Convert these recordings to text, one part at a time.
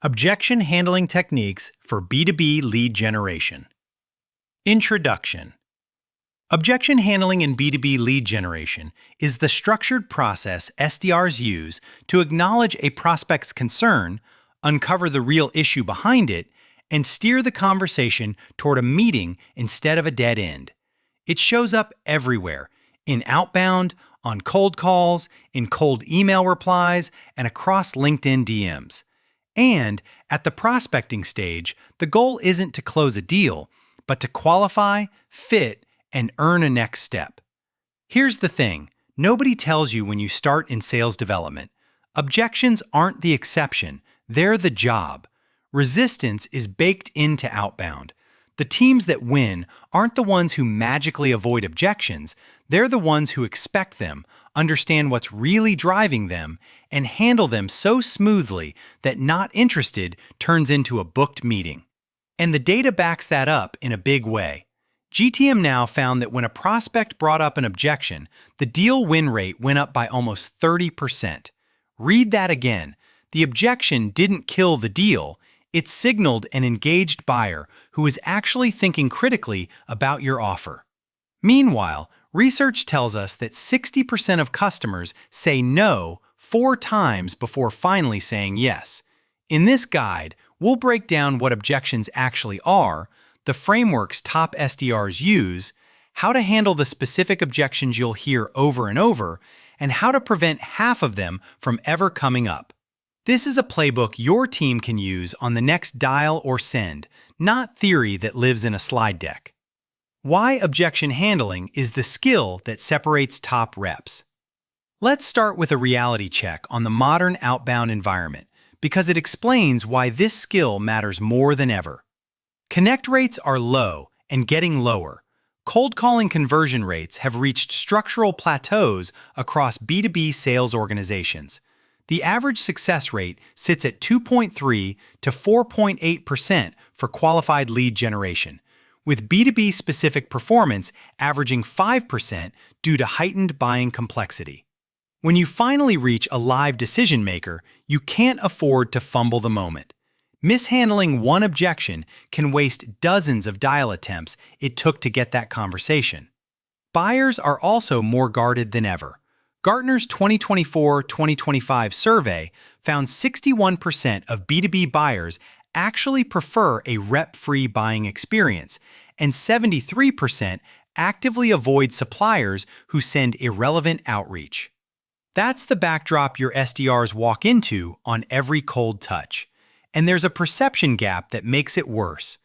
Objection handling techniques for B2B lead generation. Introduction. Objection handling in B2B lead generation is the structured process SDRs use to acknowledge a prospect's concern, uncover the real issue behind it, and steer the conversation toward a meeting instead of a dead end. It shows up everywhere, in outbound, on cold calls, in cold email replies, and across LinkedIn DMs. And at the prospecting stage, the goal isn't to close a deal, but to qualify, fit, and earn a next step. Here's the thing, nobody tells you when you start in sales development. Objections aren't the exception, they're the job. Resistance is baked into outbound. The teams that win aren't the ones who magically avoid objections, they're the ones who expect them, understand what's really driving them, and handle them so smoothly that not interested turns into a booked meeting. And the data backs that up in a big way. GTM Now found that when a prospect brought up an objection, the deal win rate went up by almost 30%. Read that again. The objection didn't kill the deal. It signaled an engaged buyer who is actually thinking critically about your offer. Meanwhile, research tells us that 60% of customers say no 4 times before finally saying yes. In this guide, we'll break down what objections actually are, the frameworks top SDRs use, how to handle the specific objections you'll hear over and over, and how to prevent half of them from ever coming up. This is a playbook your team can use on the next dial or send, not theory that lives in a slide deck. Why objection handling is the skill that separates top reps. Let's start with a reality check on the modern outbound environment, because it explains why this skill matters more than ever. Connect rates are low and getting lower. Cold calling conversion rates have reached structural plateaus across B2B sales organizations. The average success rate sits at 2.3 to 4.8% for qualified lead generation, with B2B specific performance averaging 5% due to heightened buying complexity. When you finally reach a live decision maker, you can't afford to fumble the moment. Mishandling one objection can waste dozens of dial attempts it took to get that conversation. Buyers are also more guarded than ever. Gartner's 2024-2025 survey found 61% of B2B buyers actually prefer a rep-free buying experience, and 73% actively avoid suppliers who send irrelevant outreach. That's the backdrop your SDRs walk into on every cold touch. And there's a perception gap that makes it worse.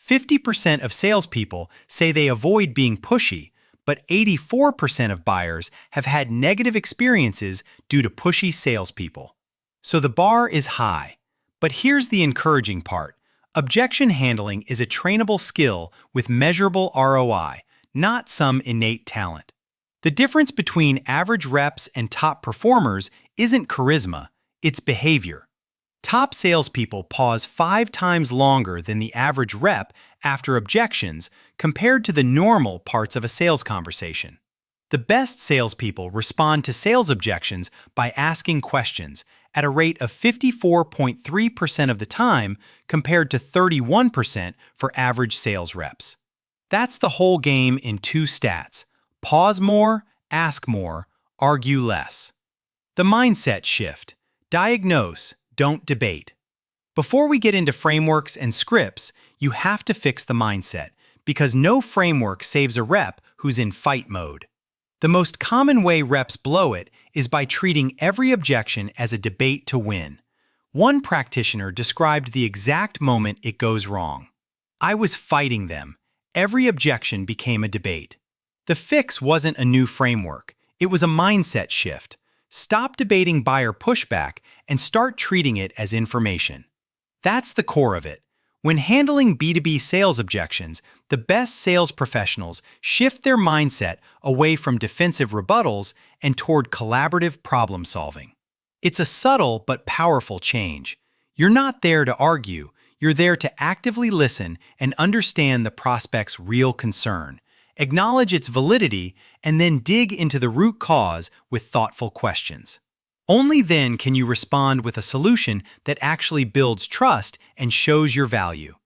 50% of salespeople say they avoid being pushy, but 84% of buyers have had negative experiences due to pushy salespeople. So the bar is high. But here's the encouraging part. Objection handling is a trainable skill with measurable ROI, not some innate talent. The difference between average reps and top performers isn't charisma, it's behavior. Top salespeople pause 5 times longer than the average rep after objections compared to the normal parts of a sales conversation. The best salespeople respond to sales objections by asking questions at a rate of 54.3% of the time compared to 31% for average sales reps. That's the whole game in 2 stats. Pause more, ask more, argue less. The mindset shift. Diagnose, don't debate. Before we get into frameworks and scripts, you have to fix the mindset, because no framework saves a rep who's in fight mode. The most common way reps blow it is by treating every objection as a debate to win. One practitioner described the exact moment it goes wrong. I was fighting them. Every objection became a debate. The fix wasn't a new framework. It was a mindset shift. Stop debating buyer pushback and start treating it as information. That's the core of it. When handling B2B sales objections, the best sales professionals shift their mindset away from defensive rebuttals and toward collaborative problem solving. It's a subtle but powerful change. You're not there to argue, you're there to actively listen and understand the prospect's real concern, acknowledge its validity, and then dig into the root cause with thoughtful questions. Only then can you respond with a solution that actually builds trust and shows your value.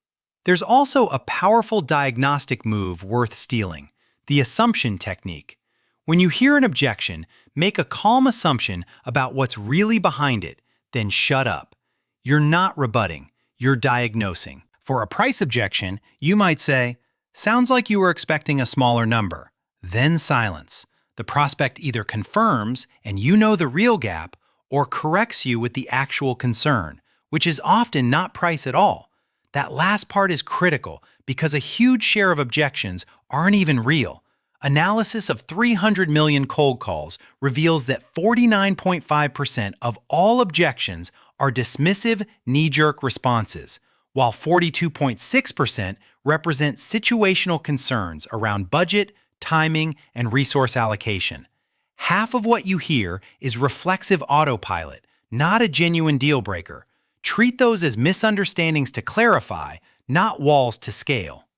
There's also a powerful diagnostic move worth stealing: the assumption technique. When you hear an objection, make a calm assumption about what's really behind it, then shut up. You're not rebutting, you're diagnosing. For a price objection, you might say, "Sounds like you were expecting a smaller number." Then silence. The prospect either confirms and you know the real gap, or corrects you with the actual concern, which is often not price at all. That last part is critical because a huge share of objections aren't even real. Analysis of 300 million cold calls reveals that 49.5% of all objections are dismissive, knee-jerk responses, while 42.6% represent situational concerns around budget, timing, and resource allocation. Half of what you hear is reflexive autopilot, not a genuine deal breaker. Treat those as misunderstandings to clarify, not walls to scale.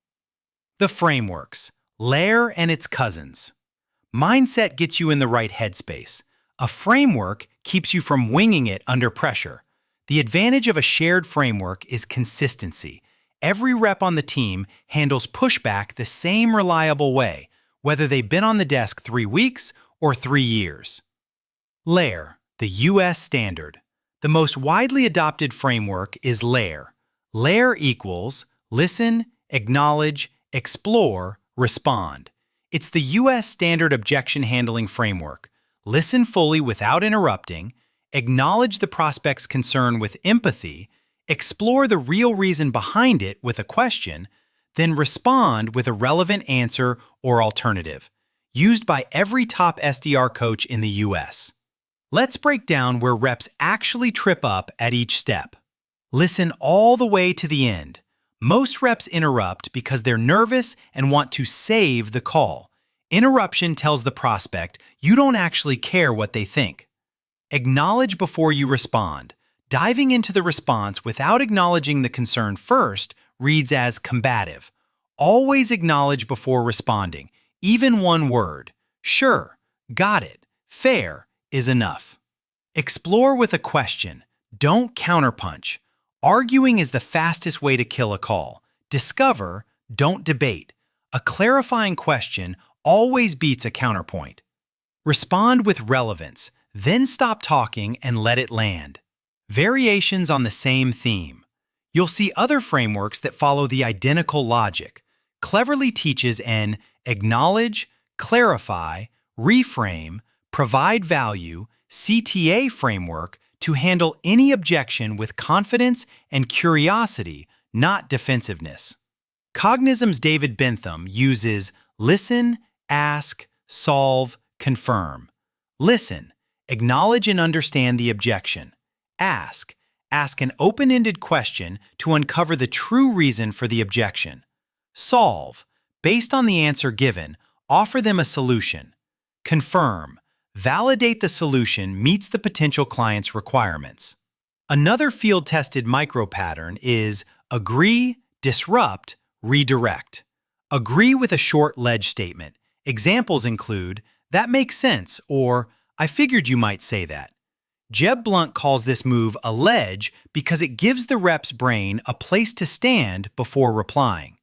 The frameworks: Layer and its cousins. Mindset gets you in the right headspace. A framework keeps you from winging it under pressure. The advantage of a shared framework is consistency. Every rep on the team handles pushback the same reliable way, whether they've been on the desk 3 weeks or 3 years. Layer, the US standard. The most widely adopted framework is Layer. Layer equals listen, acknowledge, explore, respond. It's the US standard objection handling framework. Listen fully without interrupting, acknowledge the prospect's concern with empathy, explore the real reason behind it with a question, then respond with a relevant answer or alternative. Used by every top SDR coach in the US. Let's break down where reps actually trip up at each step. Listen all the way to the end. Most reps interrupt because they're nervous and want to save the call. Interruption tells the prospect you don't actually care what they think. Acknowledge before you respond. Diving into the response without acknowledging the concern first reads as combative. Always acknowledge before responding. Even one word, "Sure, got it, fair," is enough. Explore with a question. Don't counterpunch. Arguing is the fastest way to kill a call. Discover, don't debate. A clarifying question always beats a counterpoint. Respond with relevance, then stop talking and let it land. Variations on the same theme. You'll see other frameworks that follow the identical logic. Cleverly teaches an acknowledge, clarify, reframe, provide value, CTA framework to handle any objection with confidence and curiosity, not defensiveness. Cognism's David Bentham uses listen, ask, solve, confirm. Listen, acknowledge and understand the objection. Ask an open-ended question to uncover the true reason for the objection. Solve, based on the answer given, offer them a solution. Confirm, validate the solution meets the potential client's requirements. Another field-tested micro-pattern is agree, disrupt, redirect. Agree with a short ledge statement. Examples include, "That makes sense," or "I figured you might say that." Jeb Blunt calls this move a ledge because it gives the rep's brain a place to stand before replying.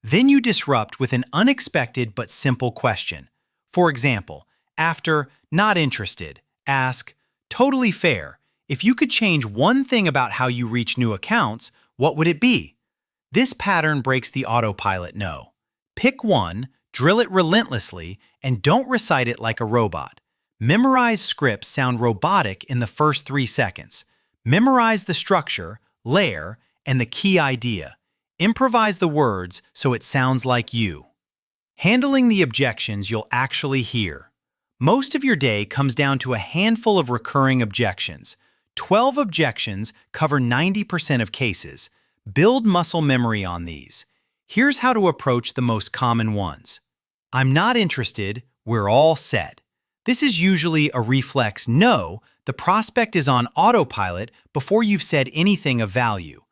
Then you disrupt with an unexpected but simple question. For example, after "not interested," ask, "Totally fair. If you could change one thing about how you reach new accounts, what would it be?" This pattern breaks the autopilot no. Pick one, drill it relentlessly, and don't recite it like a robot. Memorized scripts sound robotic in the first 3 seconds. Memorize the structure, layer, and the key idea. Improvise the words so it sounds like you. Handling the objections you'll actually hear. Most of your day comes down to a handful of recurring objections. 12 objections cover 90% of cases. Build muscle memory on these. Here's how to approach the most common ones. "I'm not interested, we're all set." This is usually a reflex no, the prospect is on autopilot before you've said anything of value.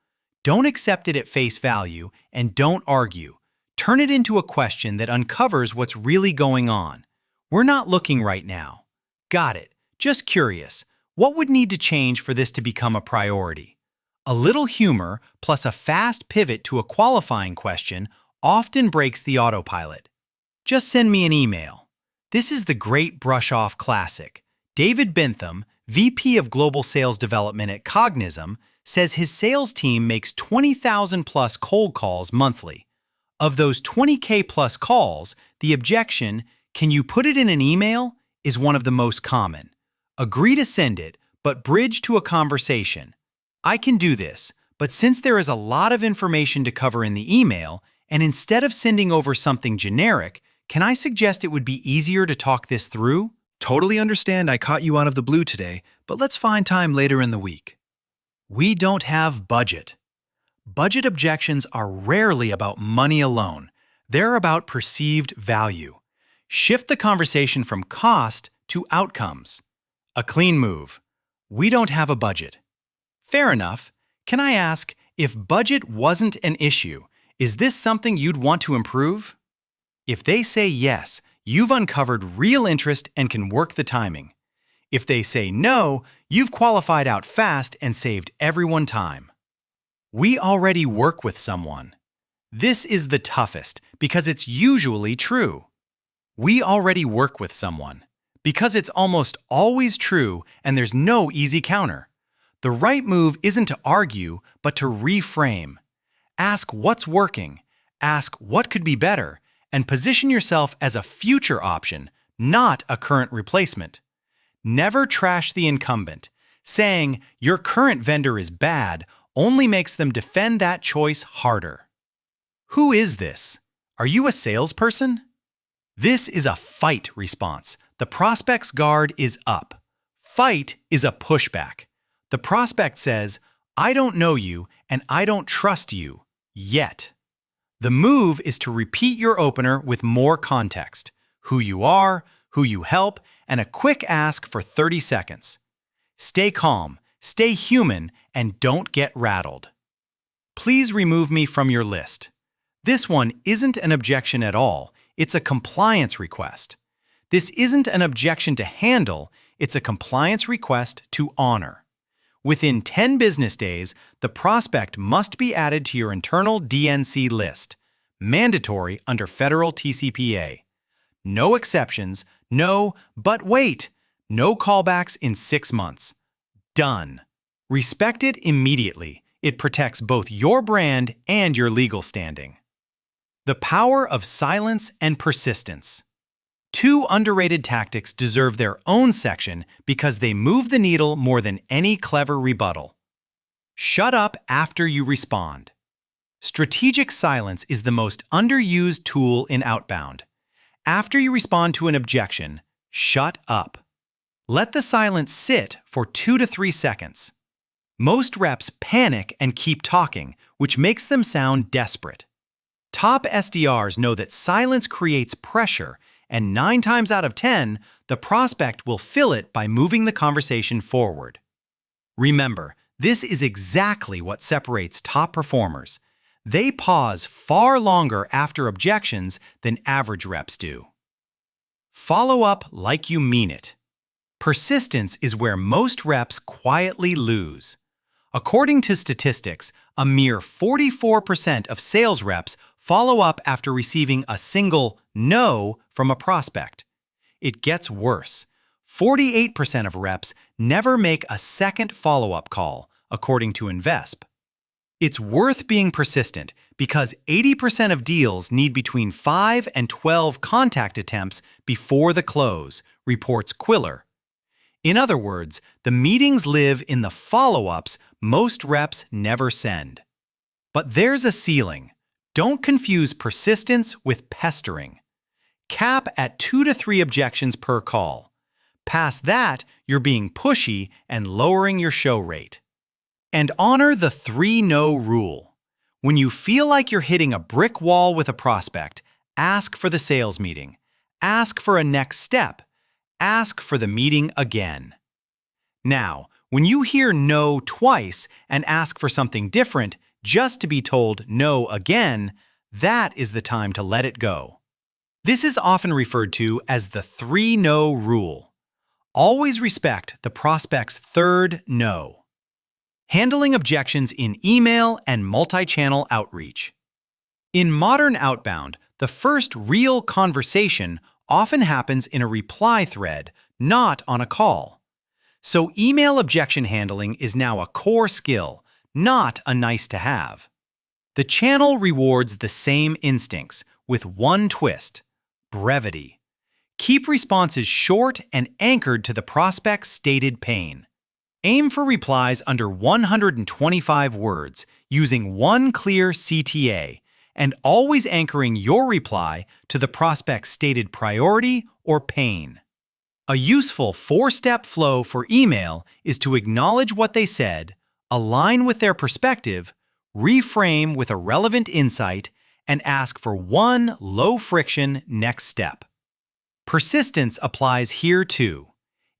Don't accept it at face value and don't argue. Turn it into a question that uncovers what's really going on. "We're not looking right now." "Got it. Just curious. What would need to change for this to become a priority? A little humor plus a fast pivot to a qualifying question often breaks the autopilot. Just send me an email. This is the great brush-off classic. David Bentham, VP of Global Sales Development at Cognizant, says his sales team makes 20,000 plus cold calls monthly. Of those 20K plus calls, the objection, "Can you put it in an email?" is one of the most common. Agree to send it, but bridge to a conversation. "I can do this, but since there is a lot of information to cover in the email, and instead of sending over something generic, can I suggest it would be easier to talk this through?" "Totally understand I caught you out of the blue today, but let's find time later in the week." We don't have budget. Budget objections are rarely about money alone. They're about perceived value. Shift the conversation from cost to outcomes. A clean move. "We don't have a budget." Fair enough. Can I ask, if budget wasn't an issue, is this something you'd want to improve? If they say yes, you've uncovered real interest and can work the timing. If they say no, you've qualified out fast and saved everyone time. We already work with someone. This is the toughest because it's usually true. We already work with someone because it's almost always true and there's no easy counter. The right move isn't to argue, but to reframe. Ask what's working, ask what could be better, and position yourself as a future option, not a current replacement. Never trash the incumbent. Saying your current vendor is bad only makes them defend that choice harder. Who is this? Are you a salesperson? This is a fight response. The prospect's guard is up. Fight is a pushback. The prospect says, "I don't know you and I don't trust you yet." The move is to repeat your opener with more context, who you are, who you help, and a quick ask for 30 seconds. Stay calm, stay human, and don't get rattled. "Please remove me from your list." This one isn't an objection at all, it's a compliance request. This isn't an objection to handle, it's a compliance request to honor. Within 10 business days, the prospect must be added to your internal DNC list, mandatory under federal TCPA. No exceptions, no, but wait, no callbacks in 6 months. Done. Respect it immediately. It protects both your brand and your legal standing. The power of silence and persistence. Two underrated tactics deserve their own section because they move the needle more than any clever rebuttal. Shut up after you respond. Strategic silence is the most underused tool in outbound. After you respond to an objection, shut up. Let the silence sit for 2 to 3 seconds. Most reps panic and keep talking, which makes them sound desperate. Top SDRs know that silence creates pressure, and 9 times out of 10, the prospect will fill it by moving the conversation forward. Remember, this is exactly what separates top performers. They pause far longer after objections than average reps do. Follow up like you mean it. Persistence is where most reps quietly lose. According to statistics, a mere 44% of sales reps follow up after receiving a single no from a prospect. It gets worse. 48% of reps never make a second follow-up call, according to Invesp. It's worth being persistent because 80% of deals need between 5 and 12 contact attempts before the close, reports Quiller. In other words, the meetings live in the follow-ups most reps never send. But there's a ceiling. Don't confuse persistence with pestering. Cap at 2 to 3 objections per call. Past that, you're being pushy and lowering your show rate. And honor the 3-no rule. When you feel like you're hitting a brick wall with a prospect, ask for the sales meeting. Ask for a next step. Ask for the meeting again. Now, when you hear no twice and ask for something different just to be told no again, that is the time to let it go. This is often referred to as the 3-no rule. Always respect the prospect's third no. Handling objections in email and multi-channel outreach. In modern outbound, the first real conversation often happens in a reply thread, not on a call. So email objection handling is now a core skill, not a nice-to-have. The channel rewards the same instincts, with one twist: brevity. Keep responses short and anchored to the prospect's stated pain. Aim for replies under 125 words, using one clear CTA, and always anchoring your reply to the prospect's stated priority or pain. A useful 4-step flow for email is to acknowledge what they said, align with their perspective, reframe with a relevant insight, and ask for one low-friction next step. Persistence applies here too.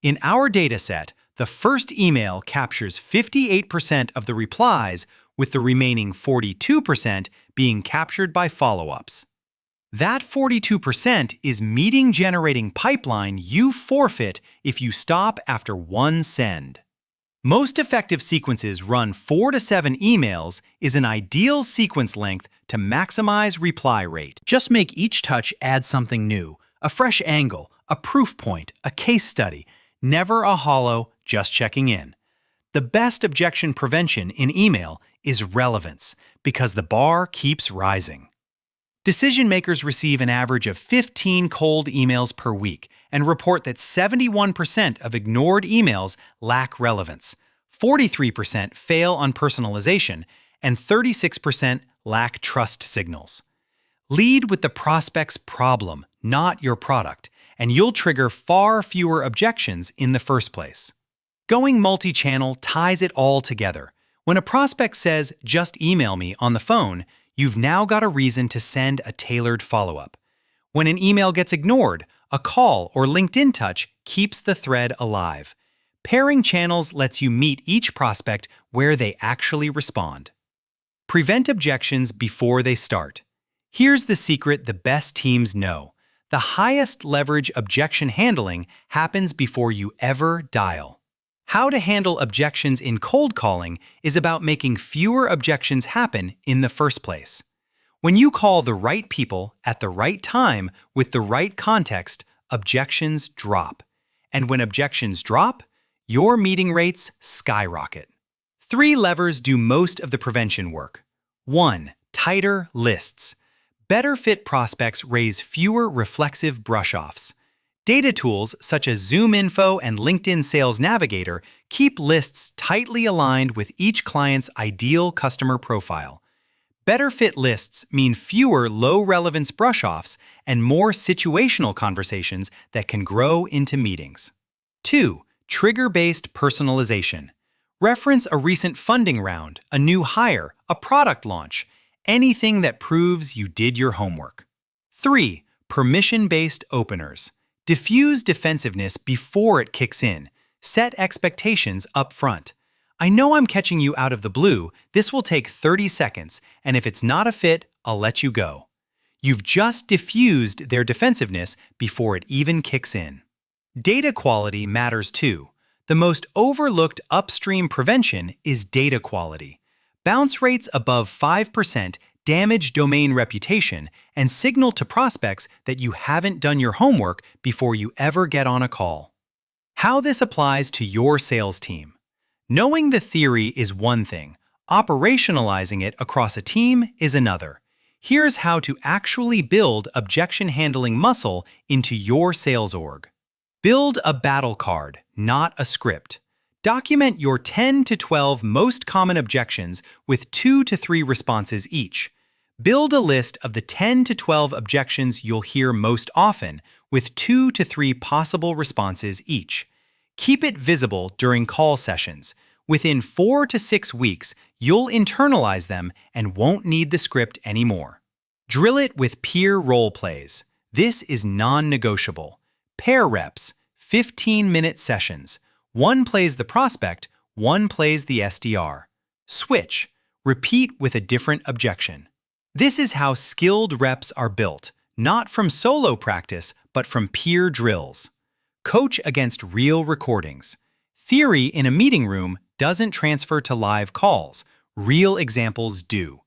In our dataset, the first email captures 58% of the replies, with the remaining 42% being captured by follow-ups. That 42% is meeting-generating pipeline you forfeit if you stop after one send. Most effective sequences run 4 to 7 emails is an ideal sequence length to maximize reply rate. Just make each touch add something new, a fresh angle, a proof point, a case study. Never a hollow, just checking in. The best objection prevention in email is relevance, because the bar keeps rising. Decision makers receive an average of 15 cold emails per week and report that 71% of ignored emails lack relevance, 43% fail on personalization, and 36% lack trust signals. Lead with the prospect's problem, not your product, and you'll trigger far fewer objections in the first place. Going multi-channel ties it all together. When a prospect says, "Just email me" on the phone, you've now got a reason to send a tailored follow-up. When an email gets ignored, a call or LinkedIn touch keeps the thread alive. Pairing channels lets you meet each prospect where they actually respond. Prevent objections before they start. Here's the secret the best teams know. The highest leverage objection handling happens before you ever dial. How to handle objections in cold calling is about making fewer objections happen in the first place. When you call the right people at the right time with the right context, objections drop. And when objections drop, your meeting rates skyrocket. 3 levers do most of the prevention work. 1. Tighter lists. Better fit prospects raise fewer reflexive brush-offs. Data tools such as ZoomInfo and LinkedIn Sales Navigator keep lists tightly aligned with each client's ideal customer profile. Better fit lists mean fewer low-relevance brush-offs and more situational conversations that can grow into meetings. 2. Trigger-based personalization. Reference a recent funding round, a new hire, a product launch, anything that proves you did your homework. 3. Permission-based openers. Diffuse defensiveness before it kicks in. Set expectations up front. I know I'm catching you out of the blue. This will take 30 seconds, and if it's not a fit, I'll let you go. You've just diffused their defensiveness before it even kicks in. Data quality matters too. The most overlooked upstream prevention is data quality. Bounce rates above 5% damage domain reputation and signal to prospects that you haven't done your homework before you ever get on a call. How this applies to your sales team. Knowing the theory is one thing, operationalizing it across a team is another. Here's how to actually build objection handling muscle into your sales org. Build a battle card, not a script. Document your 10 to 12 most common objections with 2 to 3 responses each. Build a list of the 10 to 12 objections you'll hear most often with 2 to 3 possible responses each. Keep it visible during call sessions. Within 4 to 6 weeks, you'll internalize them and won't need the script anymore. Drill it with peer role plays. This is non-negotiable. Pair reps, 15-minute sessions. One plays the prospect, one plays the SDR. Switch. Repeat with a different objection. This is how skilled reps are built, not from solo practice, but from peer drills. Coach against real recordings. Theory in a meeting room doesn't transfer to live calls. Real examples do.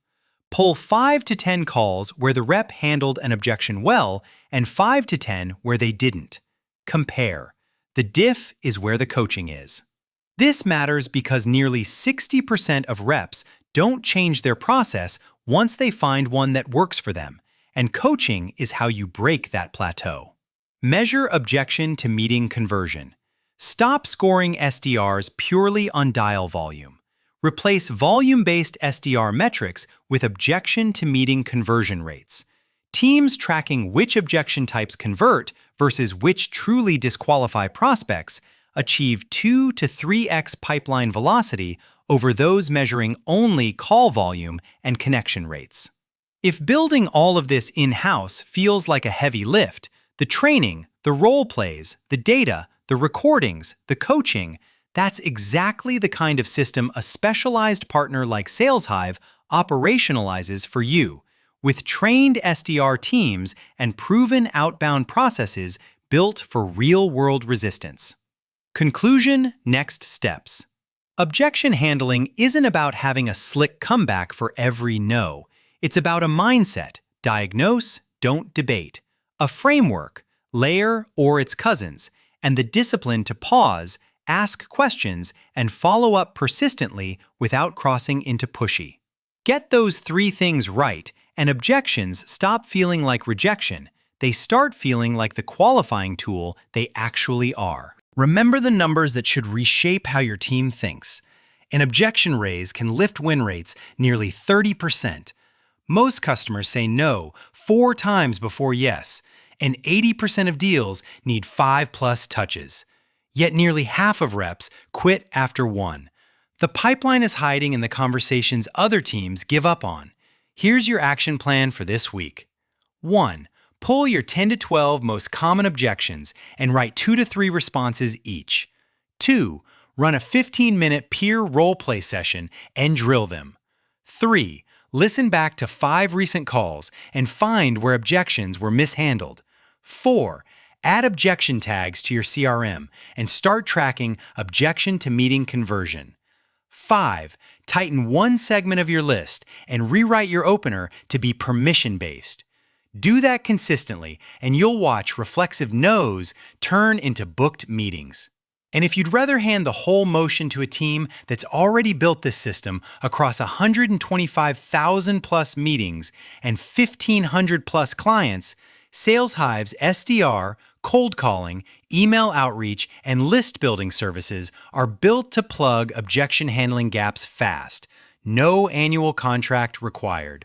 Pull 5 to 10 calls where the rep handled an objection well and 5 to 10 where they didn't. Compare. The diff is where the coaching is. This matters because nearly 60% of reps don't change their process once they find one that works for them, and coaching is how you break that plateau. Measure objection to meeting conversion. Stop scoring SDRs purely on dial volume. Replace volume-based SDR metrics with objection to meeting conversion rates. Teams tracking which objection types convert versus which truly disqualify prospects achieve 2 to 3x pipeline velocity over those measuring only call volume and connection rates. If building all of this in-house feels like a heavy lift, the training, the role plays, the data, the recordings, the coaching, that's exactly the kind of system a specialized partner like SalesHive operationalizes for you, with trained SDR teams and proven outbound processes built for real-world resistance. Conclusion, next steps. Objection handling isn't about having a slick comeback for every no. It's about a mindset, diagnose, don't debate, a framework, layer or its cousins, and the discipline to pause, ask questions, and follow up persistently without crossing into pushy. Get those 3 things right, and objections stop feeling like rejection. They start feeling like the qualifying tool they actually are. Remember the numbers that should reshape how your team thinks. An objection raise can lift win rates nearly 30%. Most customers say no 4 times before yes, and 80% of deals need 5+ touches. Yet nearly half of reps quit after 1. The pipeline is hiding in the conversations other teams give up on. Here's your action plan for this week. 1. Pull your 10 to 12 most common objections and write 2 to 3 responses each. 2. Run a 15-minute peer role-play session and drill them. 3. Listen back to 5 recent calls and find where objections were mishandled. 4. Add objection tags to your CRM and start tracking objection to meeting conversion. 5. Tighten one segment of your list and rewrite your opener to be permission-based. Do that consistently, and you'll watch reflexive no's turn into booked meetings. And if you'd rather hand the whole motion to a team that's already built this system across 125,000+ meetings and 1,500+ clients, SalesHive's SDR, cold calling, email outreach, and list building services are built to plug objection handling gaps fast. No annual contract required.